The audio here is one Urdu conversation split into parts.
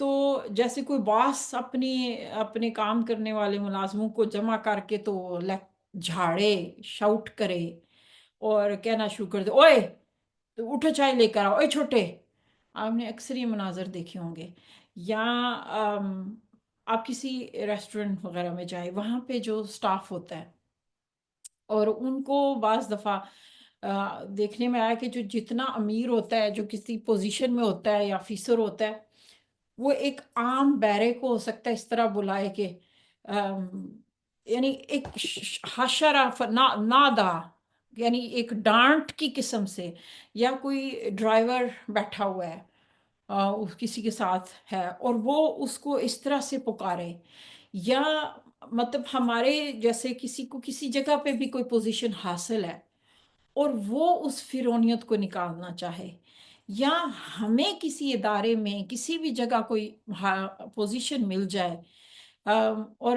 تو جیسے کوئی باس اپنے کام کرنے والے ملازموں کو جمع کر کے تو جھاڑے، شاؤٹ کرے اور کہنا شروع کر دے، اوئے تو اٹھو چائے لے کر آؤ، اوئے چھوٹے. آپ نے اکثر یہ مناظر دیکھے ہوں گے. یا آپ کسی ریسٹورنٹ وغیرہ میں جائیں، وہاں پہ جو سٹاف ہوتا ہے اور ان کو بعض دفعہ دیکھنے میں آیا کہ جو جتنا امیر ہوتا ہے، جو کسی پوزیشن میں ہوتا ہے یا آفیسر ہوتا ہے، وہ ایک عام بیرے کو ہو سکتا ہے اس طرح بلائے کہ یعنی ایک حشرہ نادا، یعنی ایک ڈانٹ کی قسم سے، یا کوئی ڈرائیور بیٹھا ہوا ہے کسی کے ساتھ ہے اور وہ اس کو اس طرح سے پکارے، یا مطلب ہمارے جیسے کسی کو کسی جگہ پہ بھی کوئی پوزیشن حاصل ہے اور وہ اس فرونیت کو نکالنا چاہے، یا ہمیں کسی ادارے میں کسی بھی جگہ کوئی پوزیشن مل جائے اور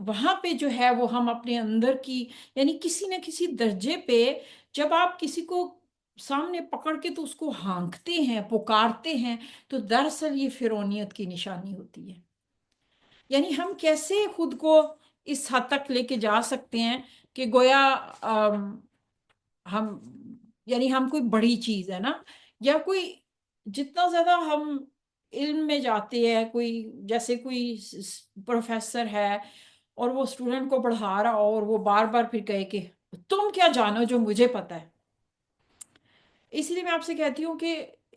وہاں پہ جو ہے وہ ہم اپنے اندر کی، یعنی کسی نہ کسی درجے پہ جب آپ کسی کو سامنے پکڑ کے تو اس کو ہانکتے ہیں، پکارتے ہیں، تو دراصل یہ فرونیت کی نشانی ہوتی ہے. یعنی ہم کیسے خود کو اس حد تک لے کے جا سکتے ہیں کہ گویا ہم، یعنی ہم کوئی بڑی چیز ہے نا، یا کوئی جتنا زیادہ ہم علم میں جاتے ہیں، کوئی جیسے کوئی پروفیسر ہے اور وہ اسٹوڈنٹ کو پڑھا رہا ہو اور وہ بار بار پھر کہے کہ تم کیا جانو جو مجھے پتا ہے. اس لیے میں آپ سے کہتی ہوں کہ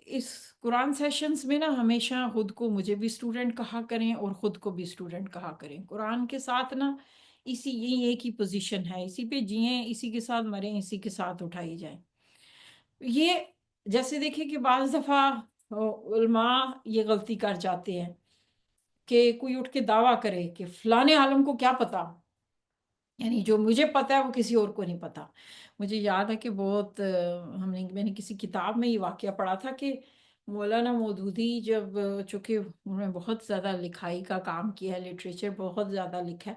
اس قرآن سیشنز میں نا ہمیشہ خود کو مجھے بھی اسٹوڈنٹ کہا کریں اور خود کو بھی اسٹوڈنٹ کہا کریں. قرآن کے ساتھ نا یہی ایک ہی پوزیشن ہے، اسی پہ جئیں، اسی کے ساتھ مریں، اسی کے ساتھ اٹھائی جائیں. یہ جیسے دیکھیں کہ بعض دفعہ علماء یہ غلطی کر جاتے ہیں کہ کوئی اٹھ کے دعویٰ کرے کہ فلانے عالم کو کیا پتا، یعنی جو مجھے پتا ہے وہ کسی اور کو نہیں پتا. مجھے یاد ہے کہ بہت میں نے کسی کتاب میں یہ واقعہ پڑھا تھا کہ مولانا مودودی جب چونکہ انہوں نے بہت زیادہ لکھائی کا کام کیا ہے، لٹریچر بہت زیادہ لکھا ہے،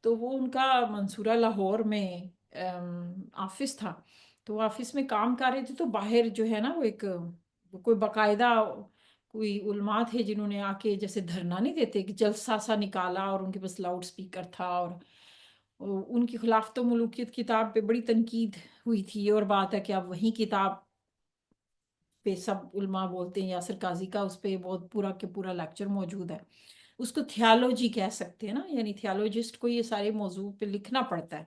تو وہ ان کا منصورہ لاہور میں آفس تھا. تو وہ آفس میں کام کر رہے تھے تو باہر جو ہے نا وہ کوئی باقاعدہ کوئی علماء تھے جنہوں نے آ کے جیسے دھرنا نہیں دیتے کہ جلسہ سا نکالا، اور ان کے پاس لاؤڈ سپیکر تھا اور ان کی خلافت و ملوکیت کتاب پہ بڑی تنقید ہوئی تھی. اور بات ہے کہ اب وہی کتاب پہ سب علماء بولتے ہیں، یاسر قاضی کا اس پہ بہت پورا کے پورا لیکچر موجود ہے. اس کو تھیالوجی کہہ سکتے ہیں نا، یعنی تھیالوجسٹ کو یہ سارے موضوع پہ لکھنا پڑتا ہے.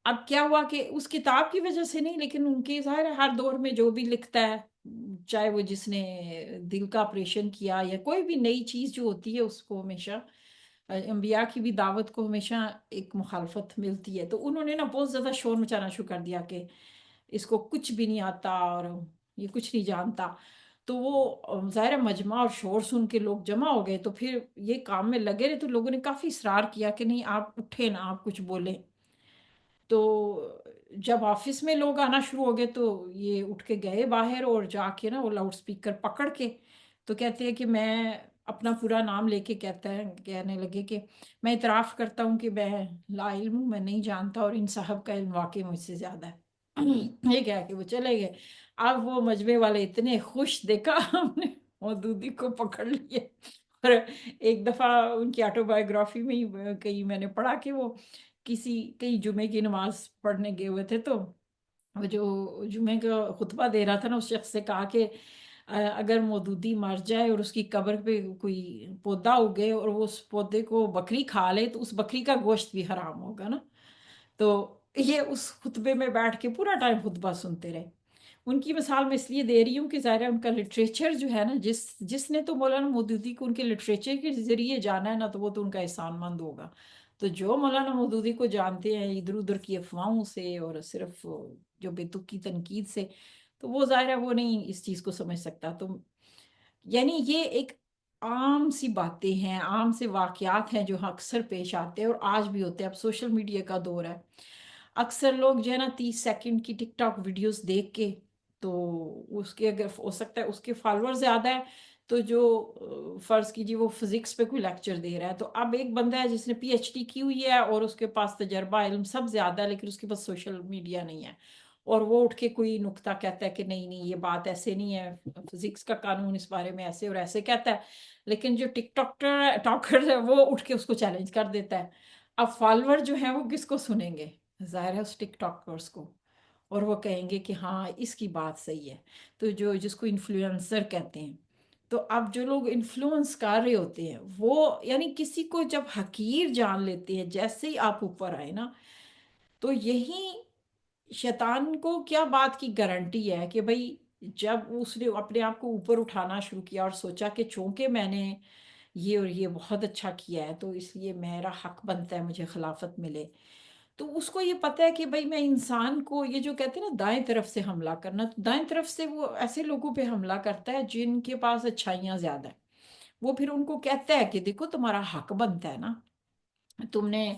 اب کیا ہوا کہ اس کتاب کی وجہ سے نہیں، لیکن ان کے ظاہر ہے ہر دور میں جو بھی لکھتا ہے، چاہے وہ جس نے دل کا آپریشن کیا یا کوئی بھی نئی چیز جو ہوتی ہے، اس کو ہمیشہ انبیاء کی بھی دعوت کو ہمیشہ ایک مخالفت ملتی ہے. تو انہوں نے نا بہت زیادہ شور مچانا شروع کر دیا کہ اس کو کچھ بھی نہیں آتا اور یہ کچھ نہیں جانتا. تو وہ ظاہر مجمع اور شور سن کے لوگ جمع ہو گئے، تو پھر یہ کام میں لگے رہے، تو لوگوں نے کافی اصرار کیا کہ نہیں آپ اٹھیں نا، آپ کچھ بولیں. تو جب آفس میں لوگ آنا شروع ہو گئے تو یہ اٹھ کے گئے باہر اور جا کے نا وہ لاؤڈ سپیکر پکڑ کے تو کہتے ہیں کہ میں اپنا پورا نام لے کے کہنے لگے کہ میں اعتراف کرتا ہوں کہ میں لا علم ہوں، میں نہیں جانتا، اور ان صاحب کا علم واقعی مجھ سے زیادہ ہے. یہ کہہ کے وہ چلے گئے. اب وہ مجمع والے اتنے خوش، دیکھا ہم نے مودودی کو پکڑ لیے. اور ایک دفعہ ان کی آٹو بایوگرافی میں ہی کہیں میں نے پڑھا کہ وہ کئی جمعے کی نماز پڑھنے گئے ہوئے تھے، تو وہ جو جمعے کا خطبہ دے رہا تھا نا، اس شخص سے کہا کہ اگر مودودی مر جائے اور اس کی قبر پہ کوئی پودا اگے اور وہ اس پودے کو بکری کھا لے تو اس بکری کا گوشت بھی حرام ہوگا نا. تو یہ اس خطبے میں بیٹھ کے پورا ٹائم خطبہ سنتے رہے. ان کی مثال میں اس لیے دے رہی ہوں کہ ظاہر ہے ان کا لٹریچر جو ہے نا، جس نے تو مولانا مودودی کو ان کے لٹریچر کے ذریعے جانا ہے نا، تو وہ تو ان کا احسان مند ہوگا. تو جو مولانا مودودی کو جانتے ہیں ادھر ادھر کی افواہوں سے اور صرف جو بے تک کی تنقید سے، تو وہ ظاہر ہے وہ نہیں اس چیز کو سمجھ سکتا. تو یعنی یہ ایک عام سی باتیں ہیں، عام سے واقعات ہیں جو اکثر پیش آتے ہیں اور آج بھی ہوتے ہیں. اب سوشل میڈیا کا دور ہے، اکثر لوگ جو ہے نا 30 سیکنڈ کی ٹک ٹاک ویڈیوز دیکھ کے، تو اس کے اگر ہو سکتا ہے اس کے فالوور زیادہ ہے، تو جو فرض کیجیے وہ فزکس پہ کوئی لیکچر دے رہا ہے، تو اب ایک بندہ ہے جس نے پی ایچ ڈی کی ہوئی ہے اور اس کے پاس تجربہ علم سب زیادہ ہے، لیکن اس کے پاس سوشل میڈیا نہیں ہے، اور وہ اٹھ کے کوئی نکتہ کہتا ہے کہ نہیں نہیں یہ بات ایسے نہیں ہے، فزکس کا قانون اس بارے میں ایسے اور ایسے کہتا ہے، لیکن جو ٹک ٹاکر ہے وہ اٹھ کے اس کو چیلنج کر دیتا ہے۔ اب فالوور جو ہیں وہ کس کو سنیں گے؟ ظاہر ہے اس ٹک ٹاکرس کو، اور وہ کہیں گے کہ ہاں اس کی بات صحیح ہے۔ تو جو جس کو انفلوئنسر کہتے ہیں، تو اب جو لوگ انفلوئنس کر رہے ہوتے ہیں وہ یعنی کسی کو جب حقیر جان لیتے ہیں جیسے ہی آپ اوپر آئے نا، تو یہی شیطان کو کیا بات کی گارنٹی ہے کہ بھئی جب اس نے اپنے آپ کو اوپر اٹھانا شروع کیا اور سوچا کہ چونکہ میں نے یہ اور یہ بہت اچھا کیا ہے تو اس لیے میرا حق بنتا ہے مجھے خلافت ملے، تو اس کو یہ پتہ ہے کہ بھئی میں انسان کو، یہ جو کہتے ہیں نا دائیں طرف سے حملہ کرنا، تو دائیں طرف سے وہ ایسے لوگوں پہ حملہ کرتا ہے جن کے پاس اچھائیاں زیادہ ہیں۔ وہ پھر ان کو کہتا ہے کہ دیکھو تمہارا حق بنتا ہے نا، تم نے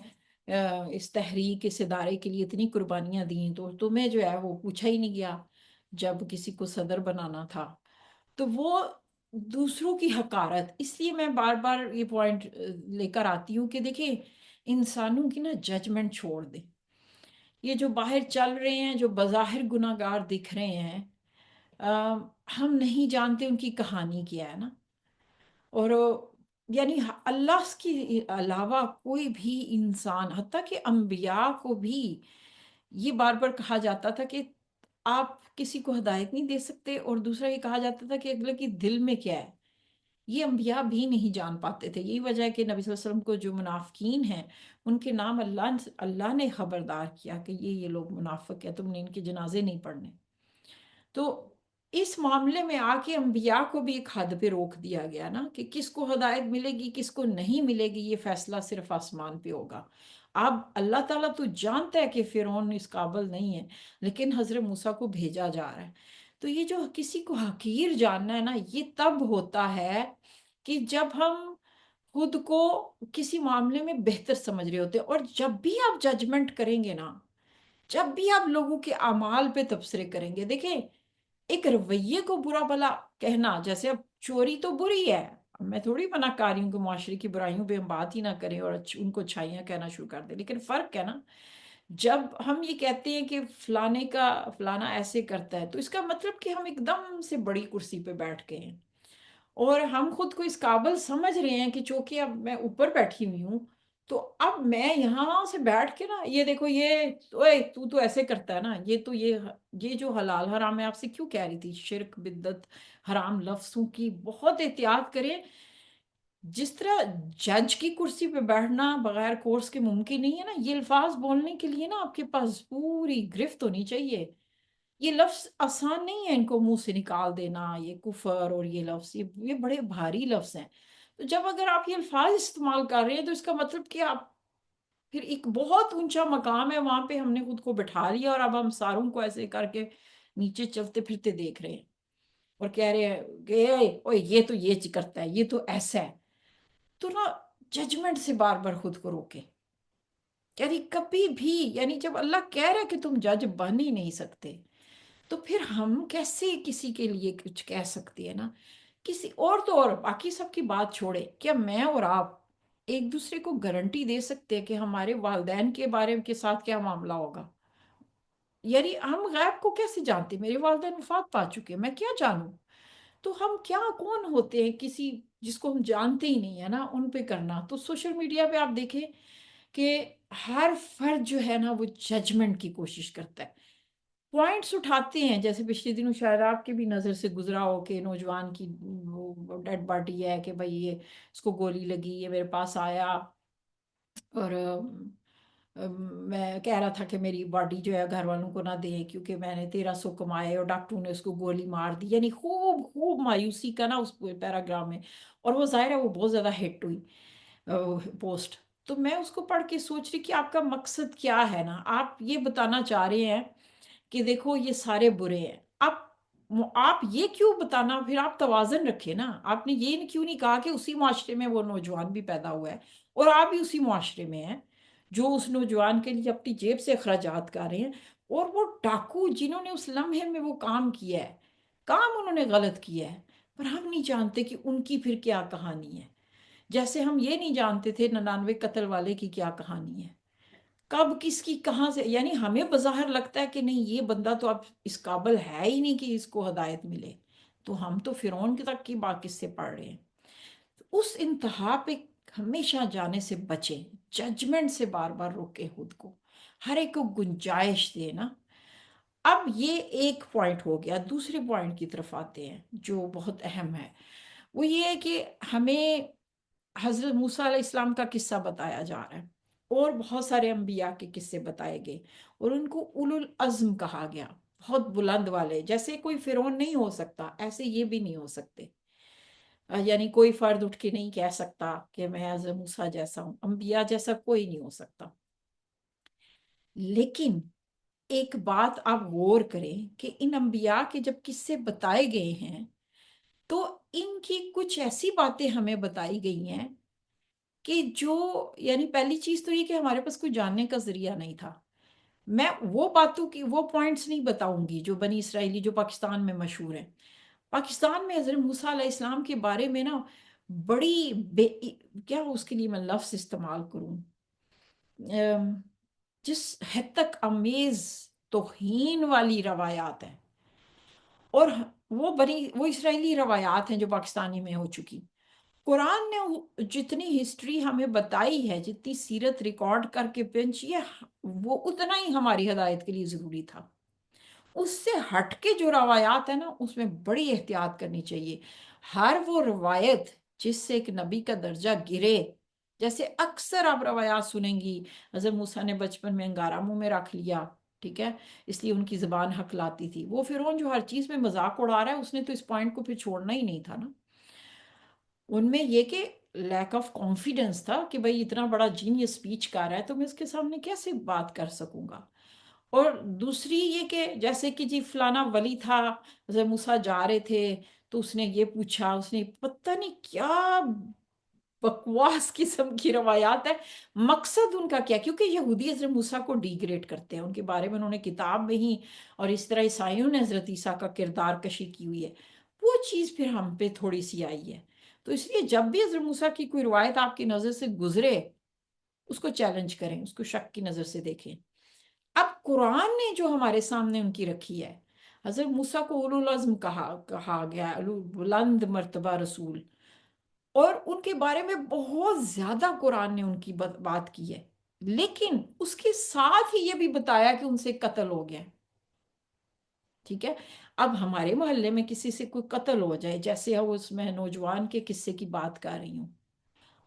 اس تحریک اس ادارے کے لیے اتنی قربانیاں دیں تو تمہیں جو ہے وہ پوچھا ہی نہیں گیا جب کسی کو صدر بنانا تھا۔ تو وہ دوسروں کی حقارت، اس لیے میں بار بار یہ پوائنٹ لے کر آتی ہوں کہ دیکھیں انسانوں کی نا ججمنٹ چھوڑ دیں۔ یہ جو باہر چل رہے ہیں جو بظاہر گناہ گار دکھ رہے ہیں، ہم نہیں جانتے ان کی کہانی کیا ہے نا، اور یعنی اللہ کے علاوہ کوئی بھی انسان، حتیٰ کہ انبیاء کو بھی یہ بار بار کہا جاتا تھا کہ آپ کسی کو ہدایت نہیں دے سکتے، اور دوسرا یہ کہا جاتا تھا کہ اگلے کے دل میں کیا ہے یہ انبیاء بھی نہیں جان پاتے تھے۔ یہی وجہ ہے کہ نبی صلی اللہ علیہ وسلم کو جو منافقین ہیں ان کے نام اللہ نے خبردار کیا کہ یہ لوگ منافق ہیں، تم نے ان کے جنازے نہیں پڑھنے۔ تو اس معاملے میں آ کے انبیاء کو بھی ایک حد پہ روک دیا گیا نا کہ کس کو ہدایت ملے گی کس کو نہیں ملے گی، یہ فیصلہ صرف آسمان پہ ہوگا۔ اب اللہ تعالیٰ تو جانتا ہے کہ فرعون اس قابل نہیں ہے، لیکن حضرت موسیٰ کو بھیجا جا رہا ہے۔ تو یہ جو کسی کو حقیر جاننا ہے نا، یہ تب ہوتا ہے کہ جب ہم خود کو کسی معاملے میں بہتر سمجھ رہے ہوتے ہیں، اور جب بھی آپ ججمنٹ کریں گے نا، جب بھی آپ لوگوں کے اعمال پہ تبصرے کریں گے، دیکھیں ایک رویے کو برا بھلا کہنا، جیسے اب چوری تو بری ہے، اب میں تھوڑی منع کر رہی ہوں کہ معاشرے کی برائیوں پہ ہم بات ہی نہ کریں اور ان کو اچھائیاں کہنا شروع کر دیں، لیکن فرق ہے نا، جب ہم یہ کہتے ہیں کہ فلانا ایسے کرتا ہے تو اس کا مطلب کہ ہم ایک دم سے بڑی کرسی پہ بیٹھ گئے ہیں، اور ہم خود کو اس قابل سمجھ رہے ہیں کہ چونکہ اب میں اوپر بیٹھی ہوئی ہوں تو اب میں یہاں سے بیٹھ کے نا یہ دیکھو یہ اوے تو ایسے کرتا ہے نا، یہ جو حلال حرام میں آپ سے کیوں کہہ رہی تھی شرک بدعت حرام لفظوں کی بہت احتیاط کریں۔ جس طرح جج کی کرسی پہ بیٹھنا بغیر کورس کے ممکن نہیں ہے نا، یہ الفاظ بولنے کے لیے نا آپ کے پاس پوری گرفت ہونی چاہیے۔ یہ لفظ آسان نہیں ہے ان کو منہ سے نکال دینا، یہ کفر اور یہ لفظ یہ بڑے بھاری لفظ ہیں۔ تو جب اگر آپ یہ الفاظ استعمال کر رہے ہیں تو اس کا مطلب کہ آپ پھر ایک بہت اونچا مقام ہے وہاں پہ ہم نے خود کو بٹھا لیا، اور اب ہم ساروں کو ایسے کر کے نیچے چلتے پھرتے دیکھ رہے ہیں اور کہہ رہے ہیں کہ اوے یہ تو یہ کرتا ہے، یہ تو ایسا ہے۔ تو نا ججمنٹ سے بار بار خود کو روکے، یعنی کبھی بھی، یعنی جب اللہ کہہ رہا ہے کہ تم جج بن ہی نہیں سکتے تو پھر ہم کیسے کسی کے لیے کچھ کہہ سکتے ہیں نا؟ کسی اور تو اور باقی سب کی بات چھوڑے، کیا میں اور آپ ایک دوسرے کو گارنٹی دے سکتے ہیں کہ ہمارے والدین کے بارے کے ساتھ کیا معاملہ ہوگا؟ یعنی ہم غیب کو کیسے جانتے؟ میرے والدین وفات پا چکے، میں کیا جانوں؟ تو ہم کیا کون ہوتے ہیں کسی جس کو ہم جانتے ہی نہیں ہے نا ان پہ کرنا؟ تو سوشل میڈیا پہ آپ دیکھیں کہ ہر فرد جو ہے نا وہ ججمنٹ کی کوشش کرتا ہے، پوائنٹس اٹھاتے ہیں، جیسے پچھلے دنوں شاید آپ کے بھی نظر سے گزرا ہو کہ نوجوان کی وہ ڈیڈ باڈی ہے کہ بھئی یہ اس کو گولی لگی، یہ میرے پاس آیا اور میں کہہ رہا تھا کہ میری باڈی جو ہے گھر والوں کو نہ دیں کیونکہ میں نے 1300 کمائے اور ڈاکٹروں نے اس کو گولی مار دی، یعنی خوب خوب مایوسی کا نا اس پیراگراف میں، اور وہ ظاہر ہے وہ بہت زیادہ ہٹ ہوئی پوسٹ۔ تو میں اس کو پڑھ کے سوچ رہی کہ آپ کا مقصد کیا ہے نا، آپ یہ بتانا چاہ رہے ہیں کہ دیکھو یہ سارے برے ہیں، آپ یہ کیوں بتانا، پھر آپ توازن رکھے نا، آپ نے یہ کیوں نہیں کہا کہ اسی معاشرے میں وہ نوجوان بھی پیدا ہوا ہے اور آپ بھی اسی معاشرے میں ہیں جو اس نوجوان کے لیے اپنی جیب سے اخراجات کر رہے ہیں، اور وہ ڈاکو جنہوں نے اس لمحے میں وہ کام کیا ہے، کام انہوں نے غلط کیا ہے، پر ہم نہیں جانتے کہ ان کی پھر کیا کہانی ہے، جیسے ہم یہ نہیں جانتے تھے 99 قتل والے کی کیا کہانی ہے۔ کب کس کی کہاں سے، یعنی ہمیں بظاہر لگتا ہے کہ نہیں یہ بندہ تو اب اس قابل ہے ہی نہیں کہ اس کو ہدایت ملے، تو ہم تو فرعون کے تک کی بات کس سے پڑھ رہے ہیں۔ اس انتہا پہ ہمیشہ جانے سے بچیں، ججمنٹ سے بار بار روکیں خود کو، ہر ایک کو گنجائش دے نا۔ اب یہ ایک پوائنٹ ہو گیا، دوسرے پوائنٹ کی طرف آتے ہیں جو بہت اہم ہے، وہ یہ ہے کہ ہمیں حضرت موسیٰ علیہ السلام کا قصہ بتایا جا رہا ہے، اور بہت سارے انبیاء کے قصے بتائے گئے، اور ان کو اولو العزم کہا گیا، بہت بلند والے، جیسے کوئی فرعون نہیں ہو سکتا ایسے یہ بھی نہیں ہو سکتے، یعنی کوئی فرد اٹھ کے نہیں کہہ سکتا کہ میں حضرت موسیٰ جیسا ہوں، انبیاء جیسا کوئی نہیں ہو سکتا۔ لیکن ایک بات آپ غور کریں کہ ان انبیاء کے جب قصے بتائے گئے ہیں تو ان کی کچھ ایسی باتیں ہمیں بتائی گئی ہیں کہ جو، یعنی پہلی چیز تو یہ کہ ہمارے پاس کوئی جاننے کا ذریعہ نہیں تھا۔ میں وہ باتوں کی وہ پوائنٹس نہیں بتاؤں گی جو بنی اسرائیلی جو پاکستان میں مشہور ہیں۔ پاکستان میں حضرت موسیٰ علیہ السلام کے بارے میں نا بڑی کیا اس کے لیے میں لفظ استعمال کروں، جس حد تک امیز توہین والی روایات ہیں، اور وہ اسرائیلی روایات ہیں جو پاکستانی میں ہو چکی۔ قرآن نے جتنی ہسٹری ہمیں بتائی ہے، جتنی سیرت ریکارڈ کر کے پہنچی ہے، وہ اتنا ہی ہماری ہدایت کے لیے ضروری تھا۔ اس سے ہٹ کے جو روایات ہیں نا اس میں بڑی احتیاط کرنی چاہیے۔ ہر وہ روایت جس سے ایک نبی کا درجہ گرے، جیسے اکثر آپ روایات سنیں گی، حضرت موسیٰ نے بچپن میں انگارہ منہ میں رکھ لیا، ٹھیک ہے، اس لیے ان کی زبان ہکلاتی تھی۔ وہ فرعون جو ہر چیز میں مذاق اڑا رہا ہے، اس نے تو اس پوائنٹ کو پھر چھوڑنا ہی نہیں تھا نا۔ ان میں یہ کہ لیک آف کانفیڈنس تھا کہ بھئی اتنا بڑا جینیس اسپیچ کر رہا ہے تو میں اس کے سامنے کیسے بات کر سکوں گا۔ اور دوسری یہ کہ جیسے کہ جی فلانا ولی تھا، حضرت موسیٰ جا رہے تھے تو اس نے یہ پوچھا، اس نے پتہ نہیں کیا بکواس قسم کی روایات ہے۔ مقصد ان کا کیا، کیونکہ یہودی حضرت موسیٰ کو ڈی گریڈ کرتے ہیں، ان کے بارے میں انہوں نے کتاب میں ہی، اور اس طرح عیسائیوں نے حضرت عیسیٰ کا کردار کشی کی ہوئی ہے، وہ چیز پھر ہم پہ تھوڑی سی آئی ہے۔ تو اس لیے جب بھی حضرت موسیٰ کی کوئی روایت آپ کی نظر سے گزرے، اس کو چیلنج کریں، اس کو شک کی نظر سے دیکھیں۔ اب قرآن نے جو ہمارے سامنے ان کی رکھی ہے، حضرت موسیٰ کو اولو العزم کہا گیا ہے، بلند مرتبہ رسول، اور ان کے بارے میں بہت زیادہ قرآن نے ان کی بات کی ہے، لیکن اس کے ساتھ ہی یہ بھی بتایا کہ ان سے قتل ہو گیا، ٹھیک ہے۔ اب ہمارے محلے میں کسی سے کوئی قتل ہو جائے، جیسے اس میں نوجوان کے قصے کی بات کر رہی ہوں،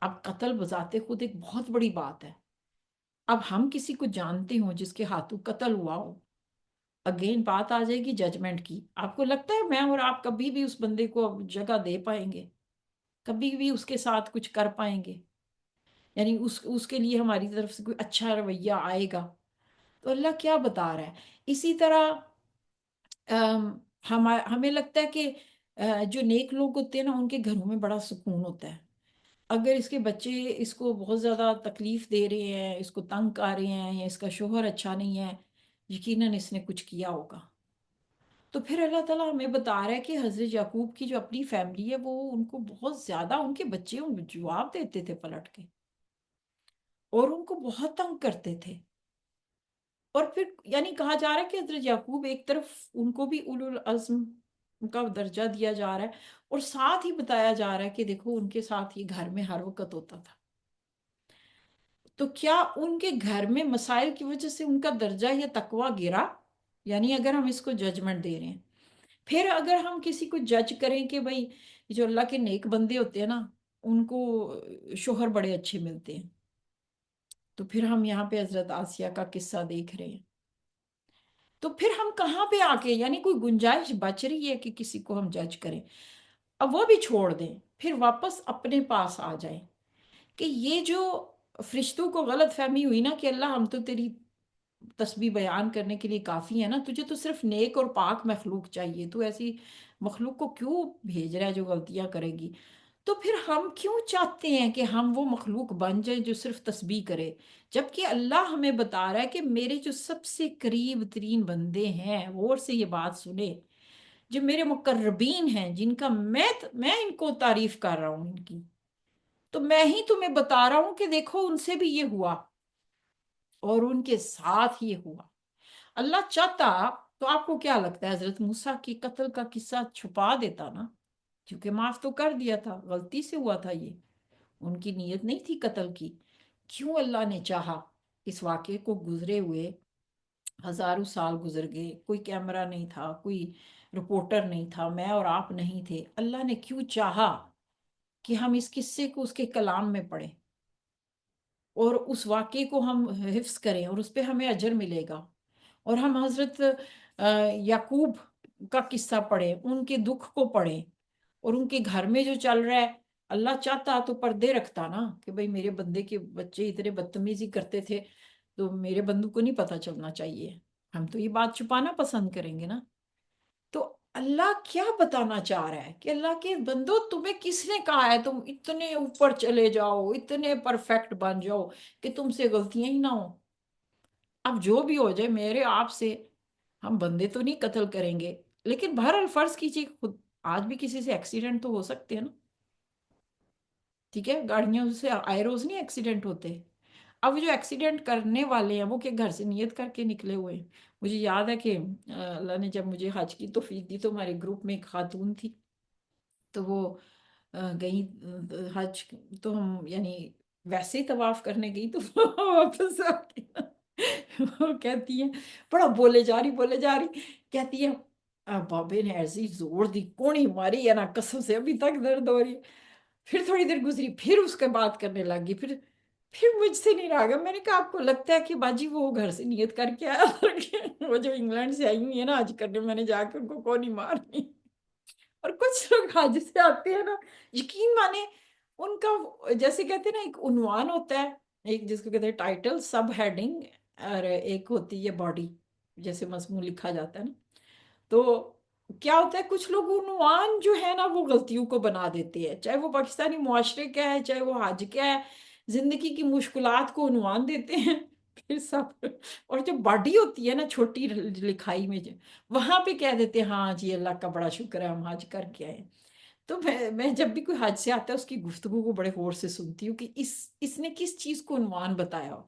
اب قتل بذات خود ایک بہت بڑی بات ہے۔ اب ہم کسی کو جانتے ہوں جس کے ہاتھوں قتل ہوا ہو، اگین بات آ جائے گی ججمنٹ کی۔ آپ کو لگتا ہے میں اور آپ کبھی بھی اس بندے کو جگہ دے پائیں گے؟ کبھی بھی اس کے ساتھ کچھ کر پائیں گے؟ یعنی اس کے لیے ہماری طرف سے کوئی اچھا رویہ آئے گا؟ تو اللہ کیا بتا رہا ہے؟ اسی طرح ہمیں لگتا ہے کہ جو نیک لوگ ہوتے ہیں نا ان کے گھروں میں بڑا سکون ہوتا ہے۔ اگر اس کے بچے اس کو بہت زیادہ تکلیف دے رہے ہیں، اس کو تنگ کر رہے ہیں، یا اس کا شوہر اچھا نہیں ہے، یقیناً اس نے کچھ کیا ہوگا۔ تو پھر اللہ تعالیٰ ہمیں بتا رہا ہے کہ حضرت یعقوب کی جو اپنی فیملی ہے وہ ان کو بہت زیادہ، ان کے بچے ان کو جواب دیتے تھے پلٹ کے، اور ان کو بہت تنگ کرتے تھے۔ اور پھر یعنی کہا جا رہا ہے کہ حضرت یعقوب ایک طرف ان کو بھی اولو العزم کا درجہ دیا جا رہا ہے، اور ساتھ ہی بتایا جا رہا ہے کہ دیکھو ان کے ساتھ یہ گھر میں ہر وقت ہوتا تھا۔ تو کیا ان کے گھر میں مسائل کی وجہ سے ان کا درجہ یا تقویٰ گرا؟ یعنی اگر ہم اس کو ججمنٹ دے رہے ہیں، پھر اگر ہم کسی کو جج کریں کہ بھئی جو اللہ کے نیک بندے ہوتے ہیں نا ان کو شوہر بڑے اچھے ملتے ہیں، تو پھر ہم یہاں پہ حضرت آسیہ کا قصہ دیکھ رہے ہیں، تو پھر ہم کہاں پہ آ کے، یعنی کوئی گنجائش بچ رہی ہے کہ کسی کو ہم جج کریں؟ اب وہ بھی چھوڑ دیں، پھر واپس اپنے پاس آ جائیں کہ یہ جو فرشتوں کو غلط فہمی ہوئی نا کہ اللہ ہم تو تیری تسبیح بیان کرنے کے لیے کافی ہے نا، تجھے تو صرف نیک اور پاک مخلوق چاہیے، تو ایسی مخلوق کو کیوں بھیج رہا ہے جو غلطیاں کرے گی؟ تو پھر ہم کیوں چاہتے ہیں کہ ہم وہ مخلوق بن جائیں جو صرف تسبیح کرے، جبکہ اللہ ہمیں بتا رہا ہے کہ میرے جو سب سے قریب ترین بندے ہیں، غور سے یہ بات سنیں، جو میرے مقربین ہیں، جن کا میں ان کو تعریف کر رہا ہوں ان کی، تو میں ہی تمہیں بتا رہا ہوں کہ دیکھو ان سے بھی یہ ہوا، اور ان کے ساتھ یہ ہوا۔ اللہ چاہتا تو آپ کو کیا لگتا ہے حضرت موسیٰ کی قتل کا قصہ چھپا دیتا نا، کیونکہ معاف تو کر دیا تھا، غلطی سے ہوا تھا یہ، ان کی نیت نہیں تھی قتل کی۔ کیوں اللہ نے چاہا؟ اس واقعے کو گزرے ہوئے ہزاروں سال گزر گئے، کوئی کیمرہ نہیں تھا، کوئی رپورٹر نہیں تھا، میں اور آپ نہیں تھے، اللہ نے کیوں چاہا کہ ہم اس قصے کو اس کے کلام میں پڑھیں اور اس واقعے کو ہم حفظ کریں اور اس پہ ہمیں اجر ملے گا، اور ہم حضرت یعقوب کا قصہ پڑھیں، ان کے دکھ کو پڑھیں، اور ان کے گھر میں جو چل رہا ہے۔ اللہ چاہتا تو پردے رکھتا نا کہ بھئی میرے بندے کے بچے اتنے بدتمیزی کرتے تھے تو میرے بندوں کو نہیں پتا چلنا چاہیے، ہم تو یہ بات چھپانا پسند کریں گے نا۔ تو اللہ کیا بتانا چاہ رہا ہے کہ اللہ کے بندو تمہیں کس نے کہا ہے تم اتنے اوپر چلے جاؤ، اتنے پرفیکٹ بن جاؤ کہ تم سے غلطیاں ہی نہ ہوں؟ اب جو بھی ہو جائے میرے آپ سے، ہم بندے تو نہیں قتل کریں گے، لیکن بہرحال فرض کیجیے خود آج بھی کسی سے ایکسیڈنٹ تو ہو سکتے ہیں نا، ٹھیک ہے، گاڑیوں سے آئے روز نہیں ایکسیڈنٹ ہوتے۔ اب جو ایکسیڈنٹ کرنے والے ہیں وہ کہ گھر سے نیت کر کے نکلے ہوئے ہیں۔ مجھے یاد ہے کہ اللہ نے جب مجھے حج کی توفیق دی تو ہمارے گروپ میں ایک خاتون تھی، تو وہ گئی حج، تو ہم یعنی ویسے ہی طواف کرنے گئی تو واپس آ کے وہ کہتی ہے، بڑا بولے جا رہی کہتی ہے بابے نے ایسی زور دی کونی ماری ہے نا، قسم سے ابھی تک درد ہو رہی ہے۔ پھر تھوڑی دیر گزری، پھر اس کے بات کرنے لگی، پھر مجھ سے نہیں رہا گیا۔ میں نے کہا آپ کو لگتا ہے کہ باجی وہ گھر سے نیت کر کے آیا تھا وہ جو انگلینڈ سے آئی ہوئی ہے نا حج کرنے، میں نے جا کے ان کو کونی مارنی۔ اور کچھ لوگ حج سے آتے ہیں نا، یقین مانے ان کا جیسے کہتے ہیں نا ایک عنوان ہوتا ہے، ایک جس کو کہتے ہیں ٹائٹل، سب ہیڈنگ، اور ایک ہوتی ہے باڈی، جیسے مضمون لکھا جاتا ہے نا۔ تو کیا ہوتا ہے کچھ لوگ عنوان جو ہے نا وہ غلطیوں کو بنا دیتے ہیں، چاہے وہ پاکستانی معاشرے کا ہے، چاہے وہ حج کا ہے، زندگی کی مشکلات کو عنوان دیتے ہیں پھر سب، اور جو باڈی ہوتی ہے نا چھوٹی لکھائی میں وہاں پہ کہہ دیتے ہیں ہاں جی اللہ کا بڑا شکر ہے ہم حج کر کے آئے۔ تو میں جب بھی کوئی حج سے آتا ہے اس کی گفتگو کو بڑے غور سے سنتی ہوں کہ اس نے کس چیز کو عنوان بتایا ہو۔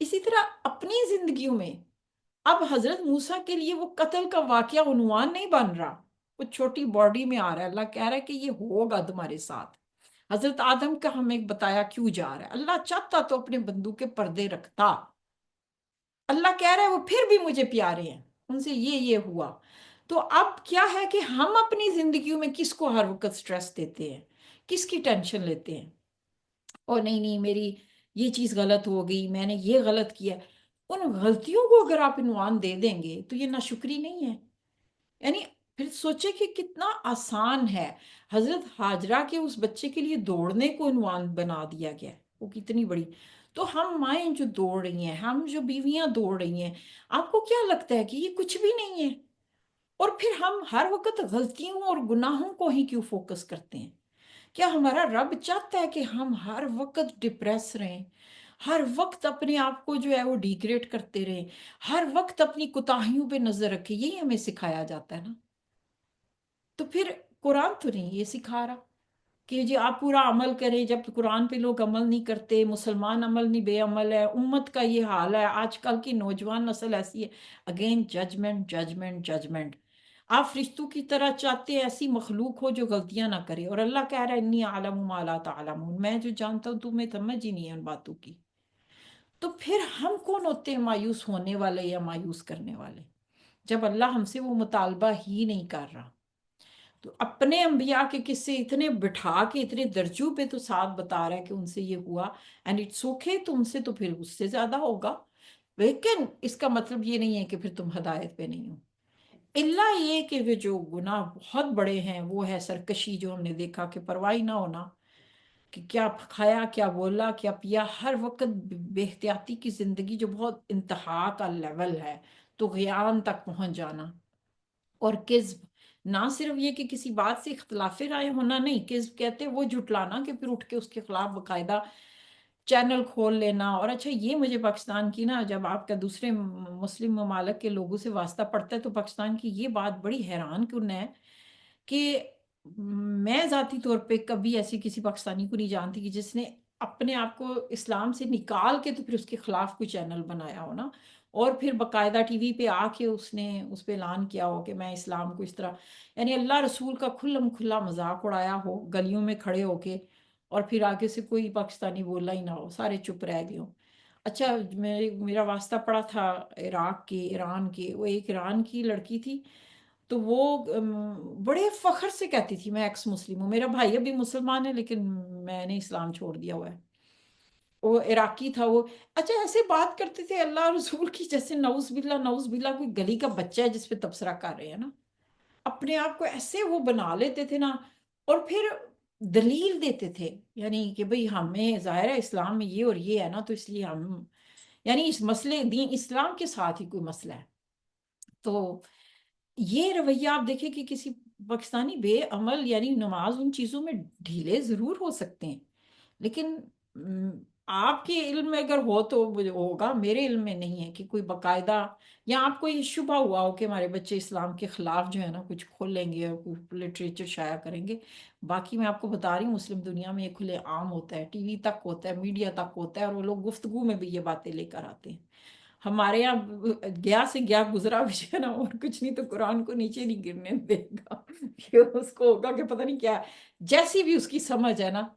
اسی طرح اپنی زندگیوں میں اب حضرت موسیٰ کے لیے وہ قتل کا واقعہ عنوان نہیں بن رہا، وہ چھوٹی باڈی میں آ رہا ہے، اللہ کہہ رہا ہے کہ یہ ہوگا تمہارے ساتھ۔ حضرت آدم کا ہمیں بتایا کیوں جا رہا ہے، اللہ چاہتا تو اپنے بندوں کے پردے رکھتا۔ اللہ کہہ رہا ہے وہ پھر بھی مجھے پیارے ہیں، ان سے یہ ہوا۔ تو اب کیا ہے کہ ہم اپنی زندگیوں میں کس کو ہر وقت سٹریس دیتے ہیں، کس کی ٹینشن لیتے ہیں، اور نہیں میری یہ چیز غلط ہو گئی، میں نے یہ غلط کیا۔ ان غلطیوں کو اگر آپ عنوان دے دیں گے تو یہ ناشکری نہیں ہے؟ یعنی پھر سوچے کہ کتنا آسان ہے، حضرت حاجرہ کے اس بچے کے لیے دوڑنے کو عنوان بنا دیا گیا، وہ کتنی بڑی۔ تو ہم مائیں جو دوڑ رہی ہیں، ہم جو بیویاں دوڑ رہی ہیں، آپ کو کیا لگتا ہے کہ یہ کچھ بھی نہیں ہے؟ اور پھر ہم ہر وقت غلطیوں اور گناہوں کو ہی کیوں فوکس کرتے ہیں؟ کیا ہمارا رب چاہتا ہے کہ ہم ہر وقت ڈپریس رہیں، ہر وقت اپنے آپ کو جو ہے وہ ڈیگریڈ کرتے رہیں، ہر وقت اپنی کوتاہیوں پہ نظر رکھیں؟ یہی ہمیں سکھایا جاتا ہے نا۔ تو پھر قرآن تو نہیں یہ سکھا رہا کہ جی آپ پورا عمل کریں، جب قرآن پہ لوگ عمل نہیں کرتے، مسلمان عمل نہیں بے عمل ہے، امت کا یہ حال ہے، آج کل کی نوجوان نسل ایسی ہے، اگین ججمنٹ ججمنٹ ججمنٹ۔ آپ فرشتوں کی طرح چاہتے ہیں ایسی مخلوق ہو جو غلطیاں نہ کرے، اور اللہ کہہ رہا ہے انی اعلم ما لا تعلمون، میں جو جانتا ہوں تمہیں سمجھ ہی نہیں ہے ان باتوں کی۔ تو پھر ہم کون ہوتے ہیں مایوس ہونے والے یا مایوس کرنے والے، جب اللہ ہم سے وہ مطالبہ ہی نہیں کر رہا؟ تو اپنے انبیاء کے قصے اتنے بٹھا کے اتنے درجوں پہ تو ساتھ بتا رہا ہے کہ ان سے یہ ہوا، اینڈ اٹس اوکے، تو ان سے تو پھر اس سے زیادہ ہوگا، لیکن اس کا مطلب یہ نہیں ہے کہ پھر تم ہدایت پہ نہیں ہو۔ اللہ یہ کہ وہ جو گناہ بہت بڑے ہیں وہ ہے سرکشی، جو ہم نے دیکھا کہ پرواہ نہ ہونا کہ کیا کھایا، کیا بولا، کیا پیا، ہر وقت بے احتیاطی کی زندگی جو بہت انتہا کا لیول ہے، تو غیان تک پہنچ جانا، اور کذب، نہ صرف یہ کہ کسی بات سے اختلاف رائے ہونا، نہیں، کذب کہتے وہ جھٹلانا کہ پھر اٹھ کے اس کے خلاف باقاعدہ چینل کھول لینا۔ اور اچھا یہ مجھے پاکستان کی نا، جب آپ کا دوسرے مسلم ممالک کے لوگوں سے واسطہ پڑتا ہے تو پاکستان کی یہ بات بڑی حیران کن ہے کہ میں ذاتی طور پہ کبھی ایسی کسی پاکستانی کو نہیں جانتی کہ جس نے اپنے آپ کو اسلام سے نکال کے تو پھر اس کے خلاف کوئی چینل بنایا ہو نا، اور پھر باقاعدہ ٹی وی پہ آ کے اس نے اس پہ اعلان کیا ہو کہ میں اسلام کو اس طرح، یعنی اللہ رسول کا کھلم کھلا مذاق اڑایا ہو گلیوں میں کھڑے ہو کے، اور پھر آگے سے کوئی پاکستانی بولا ہی نہ ہو، سارے چپ رہ گئے ہوں۔ اچھا، میرا واسطہ پڑا تھا عراق کے، ایران کے، وہ ایک ایران کی لڑکی تھی، تو وہ بڑے فخر سے کہتی تھی میں ایکس مسلم ہوں، میرا بھائی ابھی مسلمان ہے لیکن میں نے اسلام چھوڑ دیا ہوا ہے، وہ عراقی تھا وہ۔ اچھا ایسے بات کرتے تھے اللہ رسول کی جیسے نعوذ باللہ نعوذ باللہ کوئی گلی کا بچہ ہے جس پہ تبصرہ کر رہے ہیں نا، اپنے آپ کو ایسے وہ بنا لیتے تھے نا، اور پھر دلیل دیتے تھے، یعنی کہ بھئی ہمیں ظاہر ہے اسلام میں یہ اور یہ ہے نا تو اس لیے ہم، یعنی اس مسئلے دین اسلام کے ساتھ ہی کوئی مسئلہ ہے تو یہ رویہ آپ دیکھیں کہ کسی پاکستانی بے عمل، یعنی نماز ان چیزوں میں ڈھیلے ضرور ہو سکتے ہیں، لیکن آپ کے علم میں اگر ہو تو ہوگا، میرے علم میں نہیں ہے کہ کوئی باقاعدہ، یا آپ کو یہ شبہ ہوا ہو کہ ہمارے بچے اسلام کے خلاف جو ہے نا کچھ کھولیں گے اور کوئی لٹریچر شائع کریں گے۔ باقی میں آپ کو بتا رہی ہوں مسلم دنیا میں یہ کھلے عام ہوتا ہے، ٹی وی تک ہوتا ہے، میڈیا تک ہوتا ہے، اور وہ لوگ گفتگو میں بھی یہ باتیں لے کر آتے ہیں۔ ہمارے یہاں گیا سے گیا گزرا بھی ہے نا، اور کچھ نہیں تو قرآن کو نیچے نہیں گرنے دے گا کہ اس کو ہوگا کہ پتہ نہیں کیا ہے۔ جیسی بھی اس کی سمجھ ہے نا،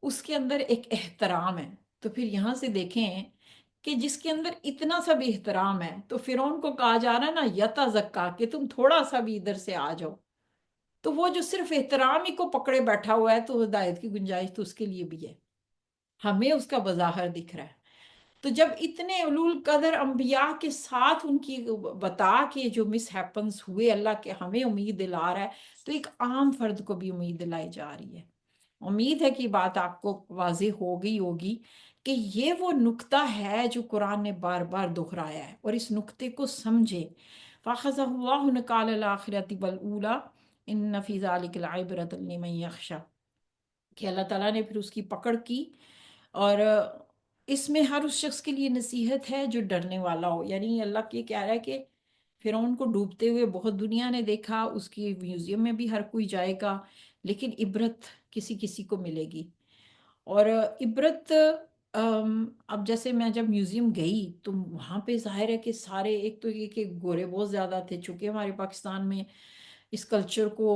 اس کے اندر ایک احترام ہے، تو پھر یہاں سے دیکھیں کہ جس کے اندر اتنا سا بھی احترام ہے تو فرعون کو کہا جا رہا ہے نا یتا زکا، کہ تم تھوڑا سا بھی ادھر سے آ جاؤ، تو وہ جو صرف احترام ہی کو پکڑے بیٹھا ہوا ہے تو ہدایت کی گنجائش تو اس کے لیے بھی ہے، ہمیں اس کا بظاہر دکھ رہا ہے۔ تو جب اتنے علول قدر انبیاء کے ساتھ ان کی بتا کے جو مس ہیپنس ہوئے اللہ کے ہمیں امید دلا رہا ہے، تو ایک عام فرد کو بھی امید دلائی جا رہی ہے۔ امید ہے کہ بات آپ کو واضح ہو گئی ہوگی کہ یہ وہ نقطہ ہے جو قرآن نے بار بار دہرایا ہے، اور اس نقطے کو سمجھے۔ فَأَخَذَهُ اللَّهُ نَكَالَ الْآخِرَةِ وَالْأُولَىٰ إِنَّ فِي ذَلِكَ لَعِبْرَةً لِمَن يَخْشَىٰ، کہ اللہ تعالیٰ نے پھر اس کی پکڑ کی، اور اس میں ہر اس شخص کے لیے نصیحت ہے جو ڈرنے والا ہو، یعنی اللہ یہ کہہ رہا ہے کہ فرعون کو ڈوبتے ہوئے بہت دنیا نے دیکھا، اس کی میوزیم میں بھی ہر کوئی جائے گا، لیکن عبرت کسی کسی کو ملے گی۔ اور عبرت، اب جیسے میں جب میوزیم گئی تو وہاں پہ ظاہر ہے کہ سارے، ایک تو یہ کہ گورے بہت زیادہ تھے، چونکہ ہمارے پاکستان میں اس کلچر کو،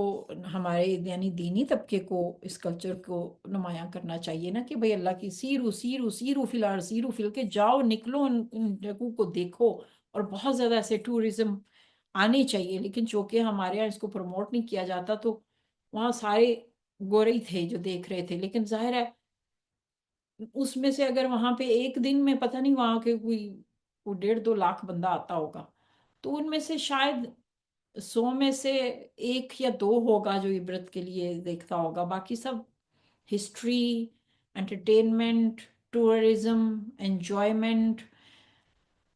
ہمارے یعنی دینی طبقے کو اس کلچر کو نمایاں کرنا چاہیے نا کہ بھئی اللہ کی سیرو سیرو سیرو فی الارض سیرو فی کے جاؤ نکلو ان جگہوں کو دیکھو، اور بہت زیادہ ایسے ٹورزم آنے چاہیے، لیکن چونکہ ہمارے یہاں اس کو پروموٹ نہیں کیا جاتا تو وہاں سارے گورے ہی تھے جو دیکھ رہے تھے، لیکن ظاہر ہے اس میں سے اگر وہاں پہ ایک دن میں پتہ نہیں وہاں کے کوئی 1.5-2 لاکھ بندہ آتا ہوگا، تو ان میں سے شاید 100 میں سے 1 یا 2 ہوگا جو عبرت کے لیے دیکھتا ہوگا، باقی سب ہسٹری، انٹرٹینمنٹ، ٹورزم، انجوائمنٹ،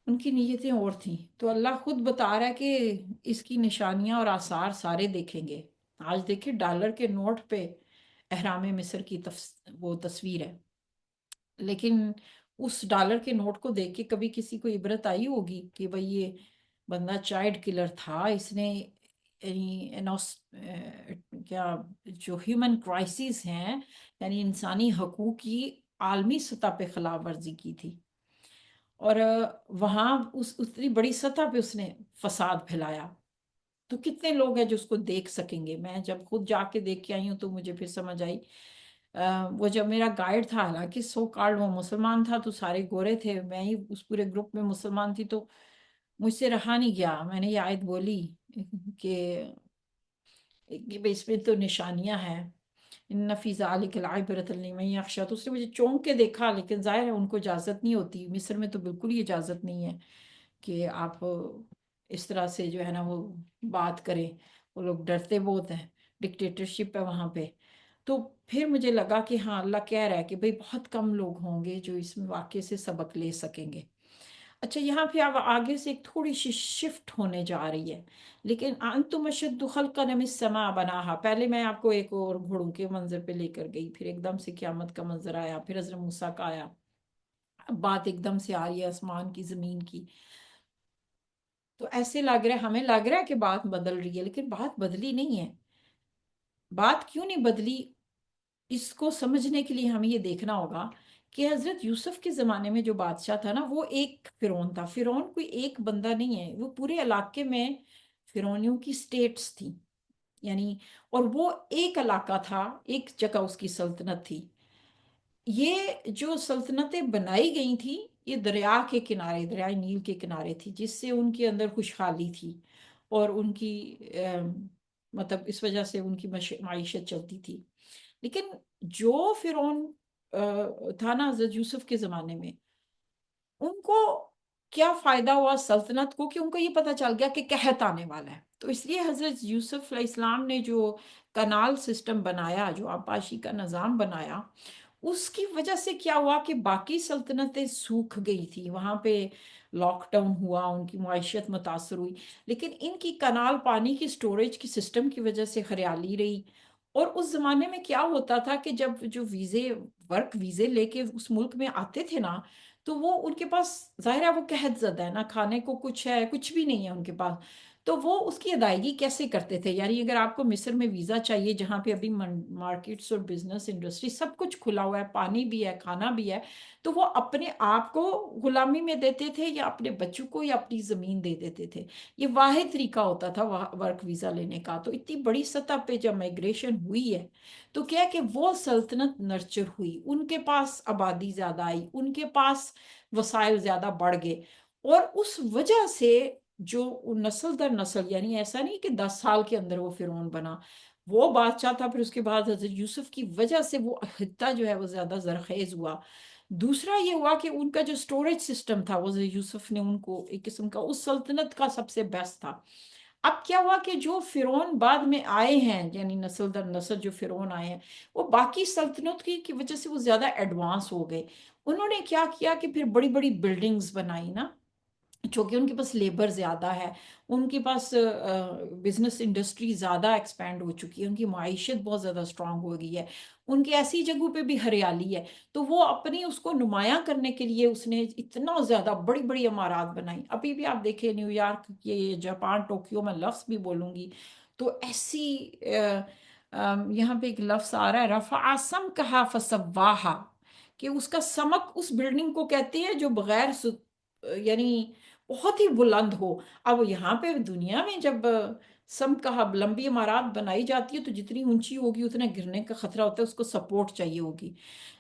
ان کی نیتیں اور تھیں۔ تو اللہ خود بتا رہا ہے کہ اس کی نشانیاں اور آثار سارے دیکھیں گے۔ آج دیکھیں ڈالر کے نوٹ پہ احرام مصر کی وہ تصویر ہے، لیکن اس ڈالر کے نوٹ کو دیکھ کے کبھی کسی کو عبرت آئی ہوگی کہ بھئی یہ بندہ چائلڈ کلر تھا، اس نے یعنی کیا جو ہیومن کرائسس ہیں، یعنی انسانی حقوق کی عالمی سطح پہ خلاف ورزی کی تھی، اور وہاں اتنی بڑی سطح پہ اس نے فساد پھیلایا، تو کتنے لوگ ہیں جو اس کو دیکھ سکیں گے؟ میں جب خود جا کے دیکھ کے آئی ہوں تو مجھے پھر سمجھ آئی، وہ جب میرا گائیڈ تھا، حالانکہ سو کارڈ وہ مسلمان تھا تو سارے گورے تھے، میں ہی اس پورے گروپ میں مسلمان تھی، تو مجھ سے رہا نہیں گیا، میں نے یہ آیت بولی کہ اس میں تو نشانیاں ہیں، ان فی ذلک لعبرۃ لمن یخشی، تو اس نے مجھے چونک کے دیکھا، لیکن ظاہر ہے ان کو اجازت نہیں ہوتی، مصر میں تو بالکل ہی اجازت نہیں ہے کہ آپ اس طرح سے جو ہے نا وہ بات کریں، وہ لوگ ڈرتے بہت ہیں، ڈکٹیٹرشپ ہے وہاں پہ۔ تو پھر مجھے لگا کہ ہاں اللہ کہہ رہا ہے کہ بھئی بہت کم لوگ ہوں گے جو اس واقعے سے سبق لے سکیں گے۔ اچھا یہاں پہ اب آگے سے ایک تھوڑی سی شفٹ ہونے جا رہی ہے، لیکن انتم اشد خلقا من السماء بناها، پہلے میں آپ کو ایک اور گھوڑوں کے منظر پہ لے کر گئی، پھر ایک دم سے قیامت کا منظر آیا، پھر حضرت موسیٰ کا آیا، اب بات ایک دم سے آ رہی ہے آسمان کی زمین کی، تو ایسے لگ رہا ہے، ہمیں لگ رہا ہے کہ بات بدل رہی ہے، لیکن بات بدلی نہیں ہے۔ بات کیوں نہیں بدلی؟ اس کو سمجھنے کے لیے ہمیں یہ دیکھنا ہوگا کہ حضرت یوسف کے زمانے میں جو بادشاہ تھا نا وہ ایک فرعون تھا. فرعون کوئی ایک بندہ نہیں ہے، وہ پورے علاقے میں فرعونیوں کی سٹیٹس تھی یعنی. اور وہ ایک علاقہ تھا، ایک جگہ اس کی سلطنت تھی. یہ جو سلطنتیں بنائی گئی تھی یہ دریا کے کنارے، دریائے نیل کے کنارے تھی، جس سے ان کے اندر خوشحالی تھی اور ان کی مطلب اس وجہ سے ان کی معیشت چلتی تھی. لیکن جو فرعون تھا نا حضرت یوسف کے زمانے میں، ان کو کیا فائدہ ہوا سلطنت کو کہ ان کو یہ پتا چل گیا کہ قحط آنے والا ہے. تو اس لیے حضرت یوسف علیہ السلام نے جو کنال سسٹم بنایا، جو آبپاشی کا نظام بنایا، اس کی وجہ سے کیا ہوا کہ باقی سلطنتیں سوکھ گئی تھی، وہاں پہ لاک ڈاؤن ہوا، ان کی معیشت متاثر ہوئی. لیکن ان کی کنال پانی کی سٹوریج کی سسٹم کی وجہ سے ہریالی رہی. اور اس زمانے میں کیا ہوتا تھا کہ جب جو ویزے، ورک ویزے لے کے اس ملک میں آتے تھے نا، تو وہ ان کے پاس ظاہر ہے وہ قحط زدہ ہے، نہ کھانے کو کچھ ہے، کچھ بھی نہیں ہے ان کے پاس. تو وہ اس کی ادائیگی کیسے کرتے تھے؟ یعنی اگر آپ کو مصر میں ویزا چاہیے جہاں پہ ابھی مارکیٹس اور بزنس انڈسٹری سب کچھ کھلا ہوا ہے، پانی بھی ہے، کھانا بھی ہے، تو وہ اپنے آپ کو غلامی میں دیتے تھے یا اپنے بچوں کو یا اپنی زمین دے دیتے تھے. یہ واحد طریقہ ہوتا تھا ورک ویزا لینے کا. تو اتنی بڑی سطح پہ جب مائگریشن ہوئی ہے تو کیا کہ وہ سلطنت نرچر ہوئی، ان کے پاس آبادی زیادہ آئی، ان کے پاس وسائل زیادہ بڑھ گئے. اور اس وجہ سے جو نسل در نسل، یعنی ایسا نہیں کہ 10 سال کے اندر وہ فرعون بنا، وہ بادشاہ تھا، پھر اس کے بعد حضرت یوسف کی وجہ سے وہ خطہ جو ہے وہ زیادہ زرخیز ہوا. دوسرا یہ ہوا کہ ان کا جو سٹوریج سسٹم تھا وہ حضرت یوسف نے ان کو ایک قسم کا اس سلطنت کا سب سے بیسٹ تھا. اب کیا ہوا کہ جو فرعون بعد میں آئے ہیں، یعنی نسل در نسل جو فرعون آئے ہیں، وہ باقی سلطنت کی وجہ سے وہ زیادہ ایڈوانس ہو گئے. انہوں نے کیا کیا کہ پھر بڑی بڑی بلڈنگز بنائی نا، چونکہ ان کے پاس لیبر زیادہ ہے، ان کے پاس بزنس انڈسٹری زیادہ ایکسپینڈ ہو چکی ہے، ان کی معیشت بہت زیادہ سٹرونگ ہو گئی ہے، ان کی ایسی جگہوں پہ بھی ہریالی ہے. تو وہ اپنی اس کو نمایاں کرنے کے لیے اس نے اتنا زیادہ بڑی بڑی عمارات بنائی. ابھی بھی آپ دیکھیں نیو یارک، یہ جاپان، ٹوکیو، میں لفظ بھی بولوں گی تو ایسی یہاں پہ ایک لفظ آ رہا ہے رفع سمکہا فسواہا، کہ اس کا سمک اس بلڈنگ کو کہتے ہیں جو بغیر یعنی بہت ہی بلند ہو. اب یہاں پہ دنیا میں جب سمکہا لمبی عمارات بنائی جاتی ہے تو جتنی اونچی ہوگی اتنا گرنے کا خطرہ ہوتا ہے، اس کو سپورٹ چاہیے ہوگی.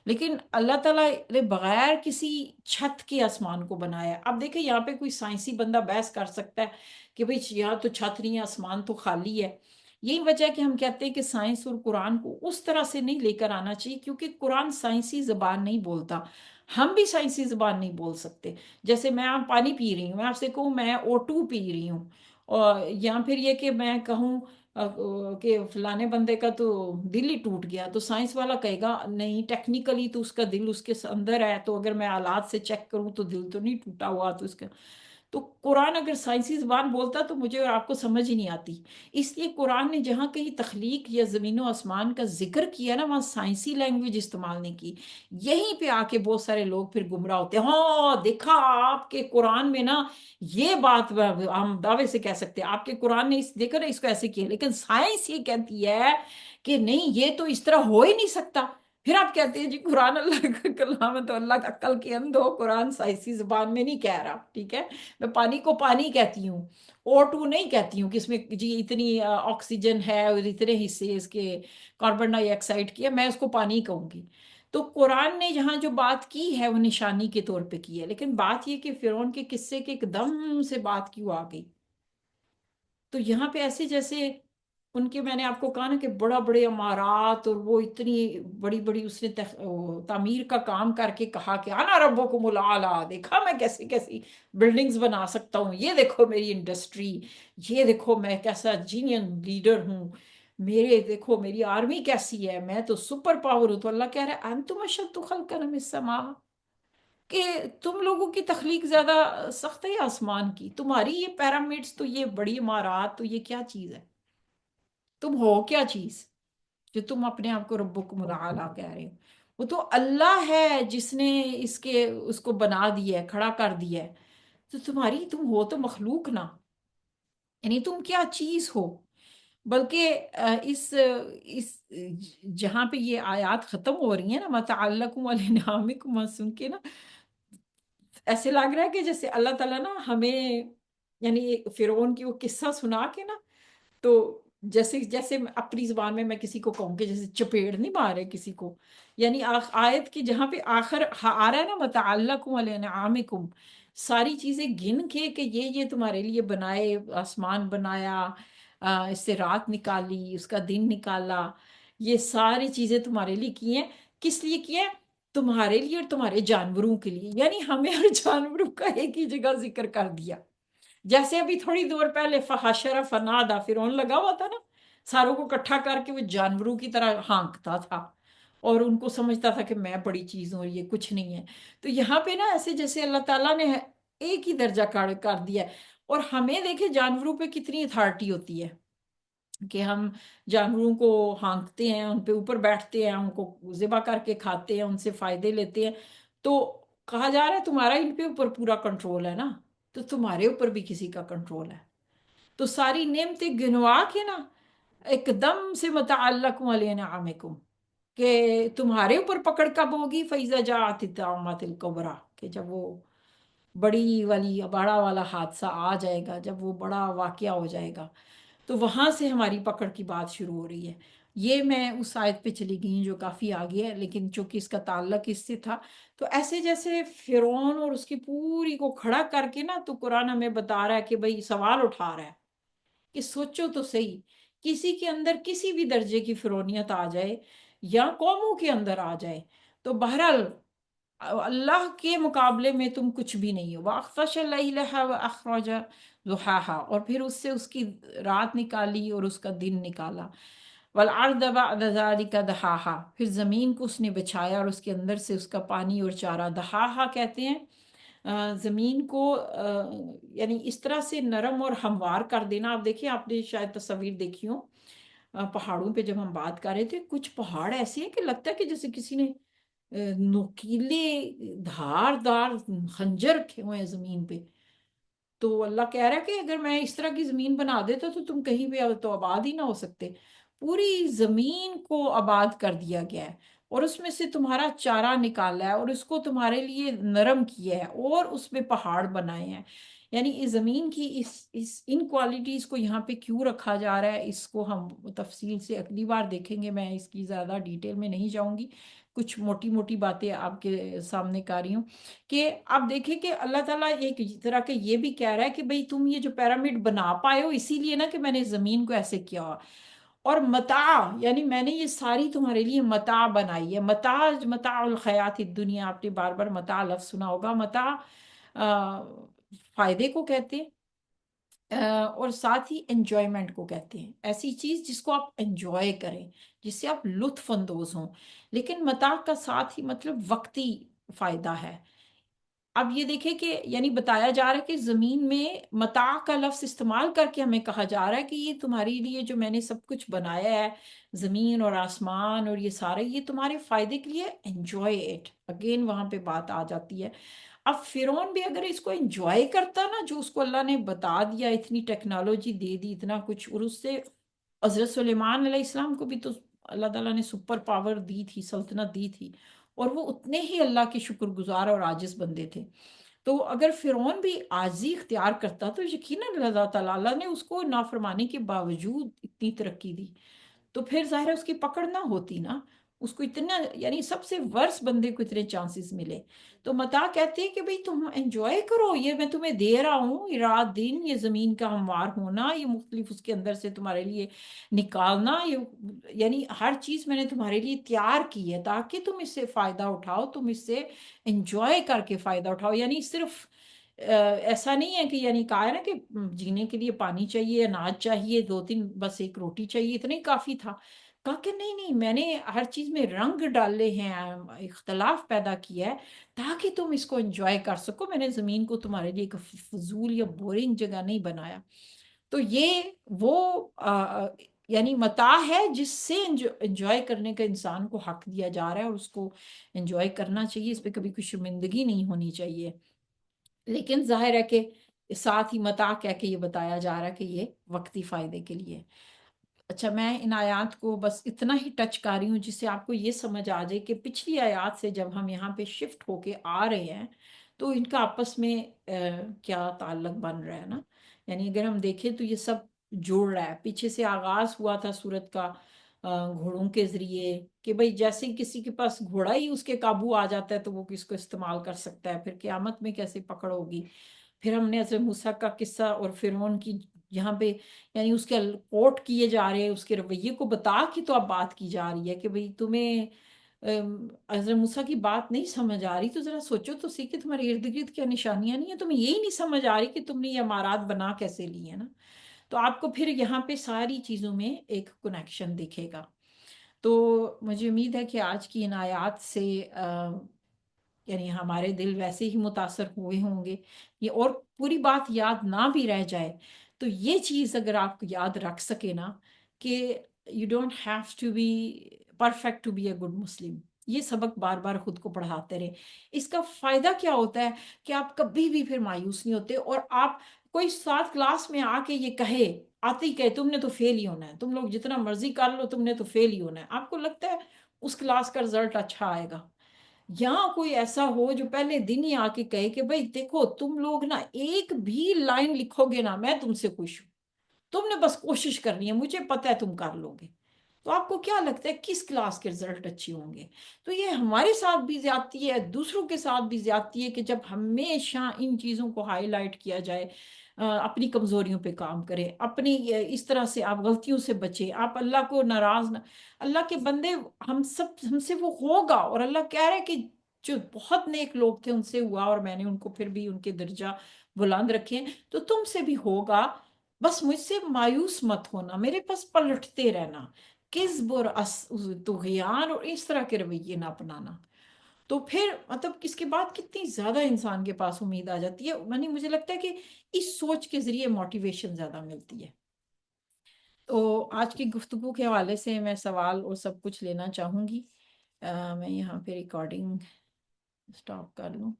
لیکن اللہ تعالیٰ نے بغیر کسی چھت کے آسمان کو بنایا. اب دیکھیں یہاں پہ کوئی سائنسی بندہ بحث کر سکتا ہے کہ بھئی یہاں تو چھت نہیں ہے، آسمان تو خالی ہے. یہی وجہ ہے کہ ہم کہتے ہیں کہ سائنس اور قرآن کو اس طرح سے نہیں لے کر آنا چاہیے، کیونکہ قرآن سائنسی زبان نہیں بولتا، ہم بھی سائنسی زبان نہیں بول سکتے. جیسے میں آپ پانی پی رہی ہوں، میں آپ سے کہوں میں O2 پی رہی ہوں، اور یا پھر یہ کہ میں کہوں کہ فلانے بندے کا تو دل ہی ٹوٹ گیا، تو سائنس والا کہے گا نہیں ٹیکنیکلی تو اس کا دل اس کے اندر ہے، تو اگر میں آلات سے چیک کروں تو دل تو نہیں ٹوٹا ہوا. تو اس کا تو قرآن اگر سائنسی زبان بولتا تو مجھے اور آپ کو سمجھ ہی نہیں آتی. اس لیے قرآن نے جہاں کہیں تخلیق یا زمین و آسمان کا ذکر کیا نا، وہاں سائنسی لینگویج استعمال نہیں کی. یہیں پہ آ کے بہت سارے لوگ پھر گمراہ ہوتے ہیں. ہاں دیکھا آپ کے قرآن میں نا یہ بات ہم دعوے سے کہہ سکتے ہیں آپ کے قرآن نے دیکھا نا اس کو ایسے کیا، لیکن سائنس یہ کہتی ہے کہ نہیں یہ تو اس طرح ہو ہی نہیں سکتا. پھر آپ کہتے ہیں جی قرآن اللہ کا کلام ہے تو اللہ کا عقل کے اندھو، قرآن سائنسی زبان میں نہیں کہہ رہا. ٹھیک ہے، میں پانی کو پانی کہتی ہوں، O2 نہیں کہتی ہوں کہ اس میں جی اتنی آکسیجن ہے اور اتنے حصے اس کے کاربن ڈائی آکسائڈ کی ہے، میں اس کو پانی کہوں گی. تو قرآن نے یہاں جو بات کی ہے وہ نشانی کے طور پہ کی ہے. لیکن بات یہ کہ فرعون کے قصے کے ایک دم سے بات کیوں آ گئی؟ تو یہاں پہ ایسے جیسے ان کے، میں نے آپ کو کہا نا کہ بڑا بڑے عمارات، اور وہ اتنی بڑی بڑی اس نے تعمیر کا کام کر کے کہا کہ انا ربکم الاعلی، دیکھا میں کیسی کیسی بلڈنگز بنا سکتا ہوں، یہ دیکھو میری انڈسٹری، یہ دیکھو میں کیسا جینین لیڈر ہوں، میرے دیکھو میری آرمی کیسی ہے، میں تو سپر پاور ہوں. تو اللہ کہہ رہا ہے انتم اشد خلقا من السماء، کہ تم لوگوں کی تخلیق زیادہ سخت ہے یا آسمان کی؟ تمہاری یہ پیرامڈس تو یہ بڑی عمارات تو یہ کیا چیز ہے؟ تم ہو کیا چیز جو تم اپنے آپ کو ربکم العالی کہہ رہے ہو؟ وہ تو اللہ ہے جس نے اس کو بنا دیا ہے، کھڑا کر دیا ہے. تو تم ہو تو مخلوق نا، یعنی تم کیا چیز ہو؟ بلکہ اس جہاں پہ یہ آیات ختم ہو رہی ہیں نا، متعلقم علیکم سن کے نا ایسے لگ رہا ہے کہ جیسے اللہ تعالیٰ نا ہمیں، یعنی فرعون کی وہ قصہ سنا کے نا، تو جیسے جیسے اپنی زبان میں کسی کو کہوں کہ جیسے چپیڑ نہیں مارے کسی کو، یعنی آیت کی جہاں پہ آخر آ رہا ہے نا متعلقم علی انعامکم، ساری چیزیں گن کے کہ یہ تمہارے لیے بنائے، آسمان بنایا، اس سے رات نکالی، اس کا دن نکالا، یہ ساری چیزیں تمہارے لیے کی ہیں۔ کس لیے کی ہیں؟ تمہارے لیے اور تمہارے جانوروں کے لیے، یعنی ہمیں اور جانوروں کا ایک ہی جگہ ذکر کر دیا۔ جیسے ابھی تھوڑی دور پہلے فحشر فنادا، فرعون لگا ہوا تھا نا، ساروں کو اکٹھا کر کے وہ جانوروں کی طرح ہانکتا تھا اور ان کو سمجھتا تھا کہ میں بڑی چیز ہوں اور یہ کچھ نہیں ہے۔ تو یہاں پہ نا ایسے جیسے اللہ تعالیٰ نے ایک ہی درجہ کر دیا ہے، اور ہمیں دیکھیں جانوروں پہ کتنی اتھارٹی ہوتی ہے کہ ہم جانوروں کو ہانکتے ہیں، ان پہ اوپر بیٹھتے ہیں، ان کو ذبح کر کے کھاتے ہیں، ان سے فائدے لیتے ہیں۔ تو کہا جا رہا ہے تمہارا ان پہ اوپر پورا کنٹرول ہے نا، تو تمہارے اوپر بھی کسی کا کنٹرول ہے۔ تو ساری نعمتیں گنوا کے نا ایک دم سے متعلق علی نعمکم، کہ تمہارے اوپر پکڑ کب ہوگی؟ فَإِذَا جَاءَتِ الطَّامَّةُ الْكُبْرىٰ، کہ جب وہ بڑا والا حادثہ آ جائے گا، جب وہ بڑا واقعہ ہو جائے گا، تو وہاں سے ہماری پکڑ کی بات شروع ہو رہی ہے۔ یہ میں اس آیت پہ چلی گئی جو کافی آگے ہے، لیکن چونکہ اس کا تعلق اس سے تھا، تو ایسے جیسے فرعون اور اس کی پوری کو کھڑا کر کے نا، تو قرآن ہمیں بتا رہا ہے کہ بھئی سوال اٹھا رہا ہے کہ سوچو تو صحیح، کسی کے اندر کسی بھی درجے کی فرعونیت آ جائے یا قوموں کے اندر آ جائے، تو بہرحال اللہ کے مقابلے میں تم کچھ بھی نہیں ہو۔ وَأَغْطَشَ اللَّيْلَهَا وَأَخْرَجَ ضُحَاهَا، اور پھر اس سے اس کی رات نکالی اور اس کا دن نکالا۔ وَالْأَرْضَ بَعْدَ ذَلِكَ دَحَاهَا، پھر زمین کو اس نے بچھایا اور اس کے اندر سے اس کا پانی اور چارہ، دحاہا کہتے ہیں زمین کو یعنی اس طرح سے نرم اور ہموار کر دینا۔ آپ دیکھیں، آپ نے شاید تصویر دیکھی ہو پہاڑوں پہ، جب ہم بات کر رہے تھے، کچھ پہاڑ ایسے ہیں کہ لگتا ہے کہ جیسے کسی نے نوکیلے دھار دار خنجر رکھے ہوئے ہیں زمین پہ۔ تو اللہ کہہ رہا ہے کہ اگر میں اس طرح کی زمین بنا دیتا تو تم کہیں بھی تو آباد ہی نہ ہو سکتے۔ پوری زمین کو آباد کر دیا گیا ہے، اور اس میں سے تمہارا چارہ نکالا ہے، اور اس کو تمہارے لیے نرم کیا ہے، اور اس میں پہاڑ بنائے ہیں۔ یعنی اس زمین کی ان کوالٹیز کو یہاں پہ کیوں رکھا جا رہا ہے، اس کو ہم تفصیل سے اگلی بار دیکھیں گے، میں اس کی زیادہ ڈیٹیل میں نہیں جاؤں گی، کچھ موٹی موٹی باتیں آپ کے سامنے کر رہی ہوں۔ کہ آپ دیکھیں کہ اللہ تعالیٰ ایک طرح کے یہ بھی کہہ رہا ہے کہ بھئی تم یہ جو پیرامڈ بنا پائے ہو اسی لیے نا کہ میں نے زمین کو ایسے کیا ہوا، اور متاع، یعنی میں نے یہ ساری تمہارے لیے متاع بنائی ہے۔ متاع الحیات الدنیا، آپ نے بار بار متاع لفظ سنا ہوگا۔ متاع فائدے کو کہتے ہیں، اور ساتھ ہی انجوائمنٹ کو کہتے ہیں، ایسی چیز جس کو آپ انجوائے کریں، جس سے آپ لطف اندوز ہوں۔ لیکن متاع کا ساتھ ہی مطلب وقتی فائدہ ہے۔ اب یہ دیکھیں کہ یعنی بتایا جا رہا ہے کہ زمین میں متاع کا لفظ استعمال کر کے ہمیں کہا جا رہا ہے کہ یہ تمہارے لیے جو میں نے سب کچھ بنایا ہے، زمین اور آسمان اور یہ سارے، یہ تمہارے فائدے کے لیے، انجوائے اٹ۔ اگین وہاں پہ بات آ جاتی ہے۔ اب فرعون بھی اگر اس کو انجوائے کرتا نا، جو اس کو اللہ نے بتا دیا، اتنی ٹیکنالوجی دے دی، اتنا کچھ، اور اس سے حضرت سلیمان علیہ السلام کو بھی تو اللہ تعالیٰ نے سپر پاور دی تھی، سلطنت دی تھی، اور وہ اتنے ہی اللہ کے شکر گزار اور عاجز بندے تھے۔ تو اگر فرعون بھی عاجزی اختیار کرتا تو یقیناً اللہ تعالیٰ نے اس کو نافرمانی کے باوجود اتنی ترقی دی، تو پھر ظاہر ہے اس کی پکڑ نہ ہوتی نا، اس کو اتنا، یعنی سب سے ورس بندے کو اتنے چانسز ملے۔ تو متاع کہتے ہیں کہ بھئی تم انجوائے کرو، یہ میں تمہیں دے رہا ہوں، یہ رات دن، یہ زمین کا ہموار ہونا، یہ مختلف اس کے اندر سے تمہارے لیے نکالنا، یہ یعنی ہر چیز میں نے تمہارے لیے تیار کی ہے تاکہ تم اس سے فائدہ اٹھاؤ، تم اس سے انجوائے کر کے فائدہ اٹھاؤ۔ یعنی صرف ایسا نہیں ہے کہ، یعنی کہا ہے نا کہ جینے کے لیے پانی چاہیے، اناج چاہیے، دو تین، بس ایک روٹی چاہیے، اتنا ہی کافی تھا۔ کہا کہ نہیں نہیں، میں نے ہر چیز میں رنگ ڈالے ہیں، اختلاف پیدا کیا ہے تاکہ تم اس کو انجوائے کر سکو۔ میں نے زمین کو تمہارے لیے ایک فضول یا بورنگ جگہ نہیں بنایا۔ تو یہ وہ یعنی متاع ہے جس سے انجوائے کرنے کا انسان کو حق دیا جا رہا ہے، اور اس کو انجوائے کرنا چاہیے، اس پہ کبھی کوئی شرمندگی نہیں ہونی چاہیے۔ لیکن ظاہر ہے کہ ساتھ ہی متاع کہہ کے یہ بتایا جا رہا ہے کہ یہ وقتی فائدے کے لیے۔ اچھا میں ان آیات کو بس اتنا ہی ٹچ کر رہی ہوں جس سے آپ کو یہ سمجھ آ جائے کہ پچھلی آیات سے جب ہم یہاں پہ شفٹ ہو کے آ رہے ہیں تو ان کا آپس میں کیا تعلق بن رہا ہے نا. یعنی اگر ہم دیکھیں تو یہ سب جوڑ رہا ہے. پیچھے سے آغاز ہوا تھا سورت کا گھوڑوں کے ذریعے کہ بھئی جیسے ہی کسی کے پاس گھوڑا ہی اس کے قابو آ جاتا ہے تو وہ کس کو استعمال کر سکتا ہے. پھر قیامت میں کیسے پکڑ ہوگی. پھر ہم نے حضرت موسیٰ کا قصہ اور فرعون کی یہاں پہ یعنی اس کے کوٹ کیے جا رہے ہیں اس کے رویے کو بتا کے تو اب بات کی جا رہی ہے کہ بھئی تمہیں حضرت موسیٰ کی بات نہیں سمجھ آ رہی تو ذرا سوچو تو سی کہ تمہارے ارد گرد کیا نشانیاں نہیں ہیں. تمہیں یہی نہیں سمجھ آ رہی کہ تم نے یہ عمارات بنا کیسے لی ہیں نا. تو آپ کو پھر یہاں پہ ساری چیزوں میں ایک کنیکشن دکھے گا. تو مجھے امید ہے کہ آج کی ان آیات سے یعنی ہمارے دل ویسے ہی متاثر ہوئے ہوں گے. یہ اور پوری بات یاد نہ بھی رہ جائے تو یہ چیز اگر آپ یاد رکھ سکے نا کہ you don't have to be perfect to be a good Muslim. یہ سبق بار بار خود کو پڑھاتے رہے. اس کا فائدہ کیا ہوتا ہے کہ آپ کبھی بھی پھر مایوس نہیں ہوتے. اور آپ کوئی ساتھ کلاس میں آ کے یہ کہے آتے ہی کہے تم نے تو فیل ہی ہونا ہے, تم لوگ جتنا مرضی کر لو تم نے تو فیل ہی ہونا ہے, آپ کو لگتا ہے اس کلاس کا رزلٹ اچھا آئے گا. یہاں کوئی ایسا ہو جو پہلے دن ہی آ کے کہے کہ بھائی دیکھو تم لوگ نا ایک بھی لائن لکھو گے نا میں تم سے خوش ہوں, تم نے بس کوشش کرنی ہے, مجھے پتہ ہے تم کر لو گے. تو آپ کو کیا لگتا ہے کس کلاس کے رزلٹ اچھے ہوں گے. تو یہ ہمارے ساتھ بھی زیادتی ہے, دوسروں کے ساتھ بھی زیادتی ہے کہ جب ہمیشہ ان چیزوں کو ہائی لائٹ کیا جائے, اپنی کمزوریوں پہ کام کرے, اپنی اس طرح سے آپ غلطیوں سے بچے, آپ اللہ کو ناراض نہ. اللہ کے بندے ہم سے وہ ہوگا, اور اللہ کہہ رہے کہ جو بہت نیک لوگ تھے ان سے ہوا اور میں نے ان کو پھر بھی ان کے درجہ بلند رکھے, تو تم سے بھی ہوگا. بس مجھ سے مایوس مت ہونا, میرے پاس پلٹتے رہنا, کذب اور طغیان اور اس طرح کے رویے نہ اپنانا. تو پھر مطلب اس کے بعد کتنی زیادہ انسان کے پاس امید آ جاتی ہے. یعنی مجھے لگتا ہے کہ اس سوچ کے ذریعے موٹیویشن زیادہ ملتی ہے. تو آج کی گفتگو کے حوالے سے میں سوال اور سب کچھ لینا چاہوں گی. میں یہاں پہ ریکارڈنگ سٹاپ کر لوں.